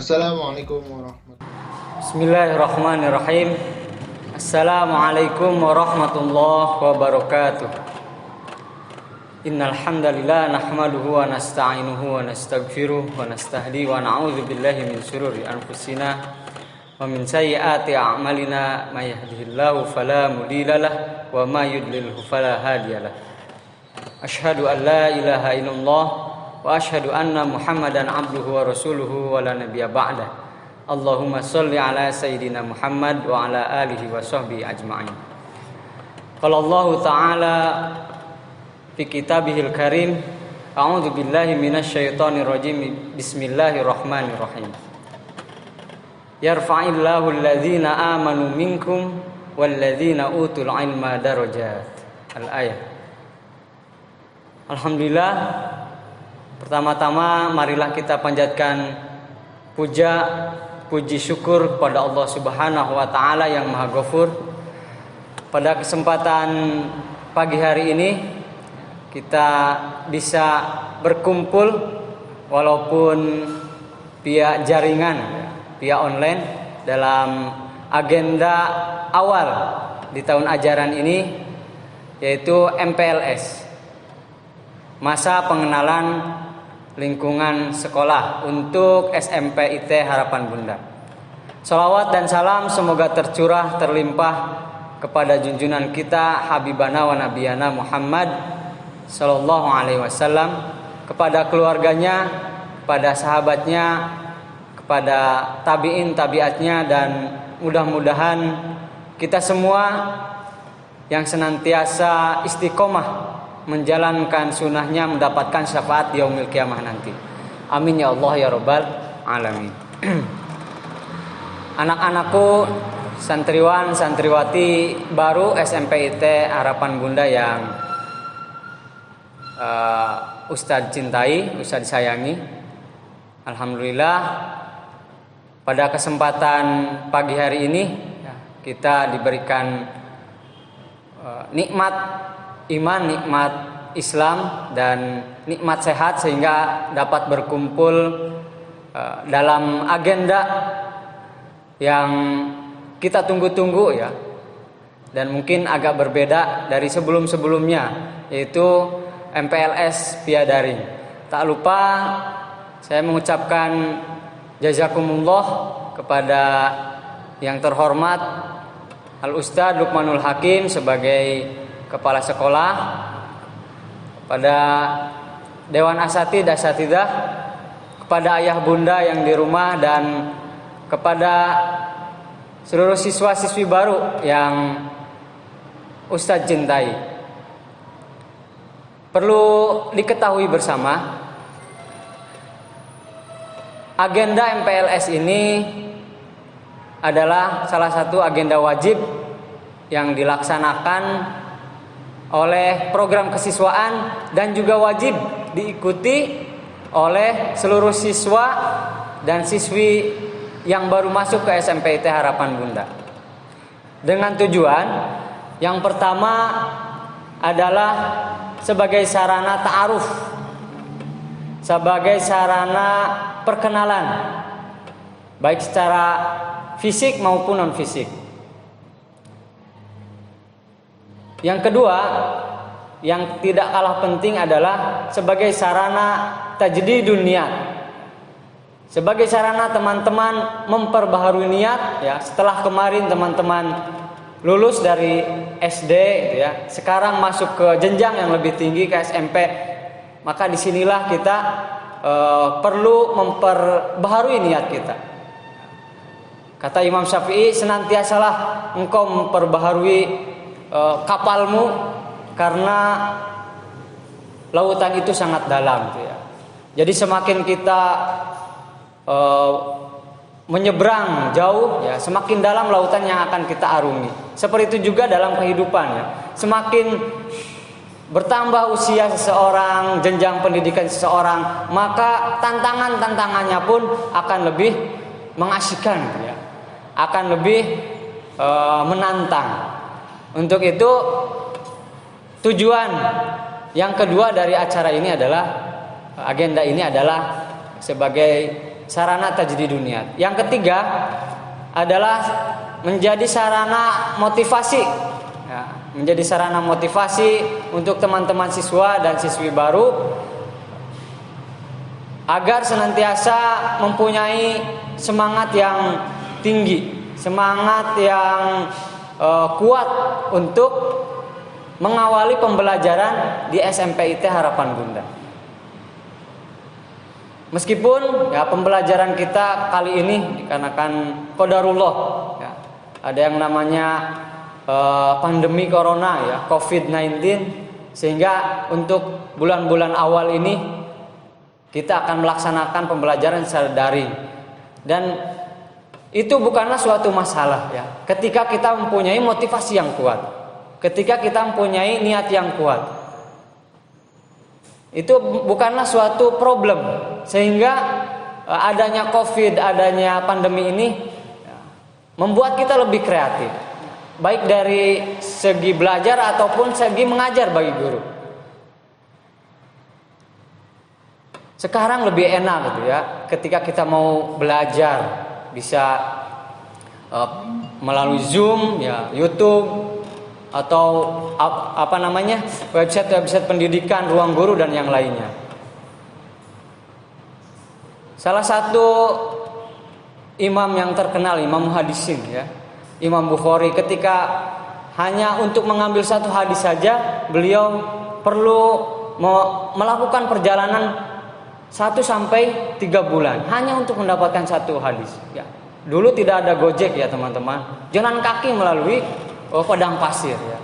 Assalamualaikum warahmatullahi Bismillahirrahmanirrahim. Assalamualaikum warahmatullahi wabarakatuh. Innal hamdalillah nahmaduhu wa nasta'inuhu wa nastaghfiruh wa nastahdi wa na'udzu billahi min syururi anfusina wa min sayyiati a'malina may yahdihillahu fala mudhillalah wa may yudlilhu fala hadiyalah. Asyhadu an la ilaha illallah wa asyhadu anna Muhammadan abduhu wa rasuluhu wa la nabiyya ba'da. Allahumma sholli ala sayyidina Muhammad wa ala alihi wa sahbihi ajma'in. Qala Allah ta'ala fi kitabihil karim, a'udzu billahi minasyaitonir rajim. Bismillahirrahmanirrahim. Yarfa'illahu alladhina amanu minkum walladhina utul ilma darajat. Al-ayat. Alhamdulillah, pertama-tama marilah kita panjatkan puji syukur kepada Allah Subhanahu wa taala yang Maha Ghafur. Pada kesempatan pagi hari ini kita bisa berkumpul walaupun via jaringan, via online dalam agenda awal di tahun ajaran ini, yaitu MPLS, masa pengenalan lingkungan sekolah untuk SMP IT Harapan Bunda. Shalawat dan salam semoga tercurah terlimpah kepada junjungan kita Habibana wa Nabiyana Muhammad sallallahu alaihi wasallam, kepada keluarganya, kepada sahabatnya, kepada tabi'in tabi'atnya, dan mudah-mudahan kita semua yang senantiasa istiqomah menjalankan sunnahnya mendapatkan syafaat di yaumil kiamah nanti. Amin ya Allah ya rabbal alamin. Anak-anakku, santriwan santriwati baru SMP IT Harapan Bunda yang Ustadz cintai, Ustadz sayangi. Alhamdulillah, pada kesempatan pagi hari ini kita diberikan nikmat iman, nikmat Islam, dan nikmat sehat sehingga dapat berkumpul dalam agenda yang kita tunggu-tunggu ya, dan mungkin agak berbeda dari sebelum-sebelumnya, yaitu MPLS via daring. Tak lupa saya mengucapkan jazakumullah kepada yang terhormat Al-Ustadz Luqmanul Hakim sebagai kepala sekolah, pada Dewan Asatidah, kepada ayah bunda yang di rumah, dan kepada seluruh siswa-siswi baru yang Ustadz cintai. Perlu diketahui bersama, agenda MPLS ini adalah salah satu agenda wajib yang dilaksanakan oleh program kesiswaan dan juga wajib diikuti oleh seluruh siswa dan siswi yang baru masuk ke SMP IT Harapan Bunda. Dengan tujuan yang pertama adalah sebagai sarana ta'aruf, sebagai sarana perkenalan, baik secara fisik maupun non fisik. Yang kedua, yang tidak kalah penting adalah sebagai sarana tajdidun niat, sebagai sarana teman-teman memperbaharui niat ya. Setelah kemarin teman-teman lulus dari SD gitu ya, sekarang masuk ke jenjang yang lebih tinggi ke SMP, maka disinilah kita perlu memperbaharui niat kita. Kata Imam Syafi'i, senantiasalah engkau memperbaharui kapalmu karena lautan itu sangat dalam gitu ya. Jadi semakin kita menyeberang jauh ya, semakin dalam lautan yang akan kita arungi. Seperti itu juga dalam kehidupan ya. Semakin bertambah usia seseorang, jenjang pendidikan seseorang, maka tantangannya pun akan lebih mengasyikan gitu ya. Akan lebih menantang. Untuk itu tujuan yang kedua dari acara ini adalah, agenda ini adalah sebagai sarana tajdidun niat. Yang ketiga adalah menjadi sarana motivasi, ya, menjadi sarana motivasi untuk teman-teman siswa dan siswi baru agar senantiasa mempunyai semangat yang tinggi, semangat yang kuat untuk mengawali pembelajaran di SMPIT Harapan Bunda. Meskipun ya pembelajaran kita kali ini dikarenakan qadarullah, ya, ada yang namanya pandemi corona, ya, COVID-19, sehingga untuk bulan-bulan awal ini kita akan melaksanakan pembelajaran secara daring. Dan itu bukanlah suatu masalah, ya, ketika kita mempunyai motivasi yang kuat, ketika kita mempunyai niat yang kuat. Itu bukanlah suatu problem, sehingga adanya COVID, adanya pandemi ini membuat kita lebih kreatif, baik dari segi belajar ataupun segi mengajar bagi guru. Sekarang lebih enak gitu ya, ketika kita mau belajar bisa melalui Zoom, ya, YouTube, atau website pendidikan, ruang guru dan yang lainnya. Salah satu imam yang terkenal, Imam Muhaddisin, ya, Imam Bukhari, ketika hanya untuk mengambil satu hadis saja, beliau perlu melakukan perjalanan 1 sampai 3 bulan hanya untuk mendapatkan satu hadis, ya. Dulu tidak ada Gojek, ya teman-teman, jalan kaki melalui padang pasir, ya.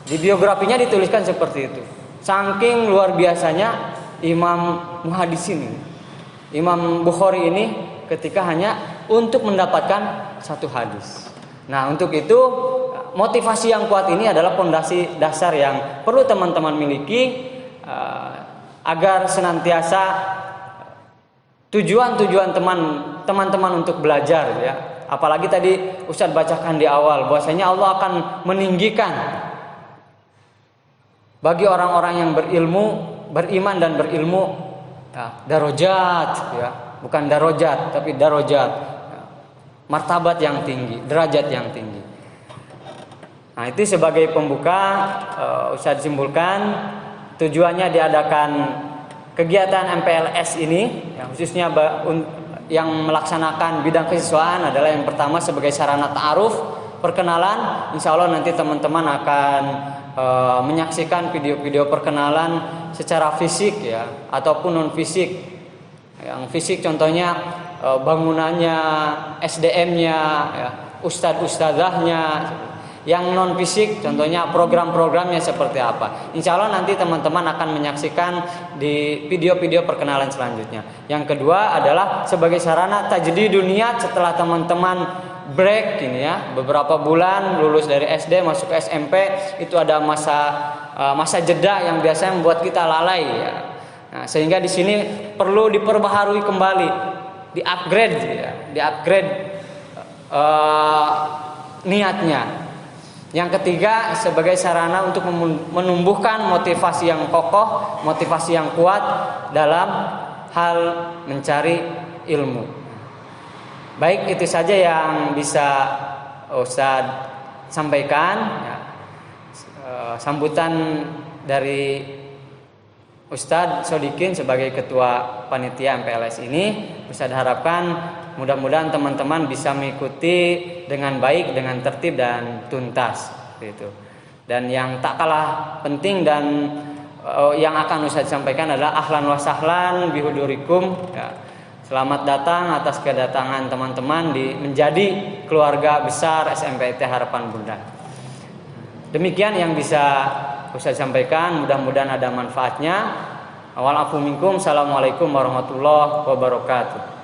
Di biografinya dituliskan seperti itu. Saking luar biasanya Imam Muhaddisin ini, Imam Bukhari ini, ketika hanya untuk mendapatkan satu hadis. Nah, untuk itu motivasi yang kuat ini adalah fondasi dasar yang perlu teman-teman miliki agar senantiasa tujuan teman-teman untuk belajar, ya. Apalagi tadi Ustadz bacakan di awal bahwasanya Allah akan meninggikan bagi orang-orang yang berilmu, beriman dan berilmu, ya, darajat, ya, bukan darajat tapi darajat, ya, martabat yang tinggi, derajat yang tinggi. Nah, itu sebagai pembuka Ustadz simpulkan tujuannya diadakan kegiatan MPLS ini, ya, khususnya yang melaksanakan bidang kesiswaan adalah yang pertama sebagai sarana ta'aruf, perkenalan. Insya Allah nanti teman-teman akan menyaksikan video-video perkenalan secara fisik, ya, ataupun non fisik. Yang fisik contohnya bangunannya, SDM-nya, ya, ustadz-ustadzahnya. Yang non fisik contohnya program-programnya seperti apa. Insya Allah nanti teman-teman akan menyaksikan di video-video perkenalan selanjutnya. Yang kedua adalah sebagai sarana tajdidun niat setelah teman-teman break ini, ya, beberapa bulan lulus dari SD masuk ke SMP, itu ada masa jeda yang biasanya membuat kita lalai, ya. Nah, sehingga di sini perlu diperbaharui kembali, di-upgrade, ya, niatnya. Yang ketiga sebagai sarana untuk menumbuhkan motivasi yang kokoh, motivasi yang kuat dalam hal mencari ilmu. Baik, itu saja yang bisa Ustadz sampaikan, ya. Sambutan dari Ustadz Sodikin sebagai ketua panitia MPLS ini, Ustadz harapkan mudah-mudahan teman-teman bisa mengikuti dengan baik, dengan tertib dan tuntas, gitu. Dan yang tak kalah penting dan yang akan Ustadz sampaikan adalah ahlan wa sahlan bihudurikum, ya. Selamat datang atas kedatangan teman-teman menjadi keluarga besar SMPIT Harapan Bunda. Demikian yang bisa Ustadz sampaikan, mudah-mudahan ada manfaatnya. Wa'alaikum minkum, assalamualaikum warahmatullahi wabarakatuh.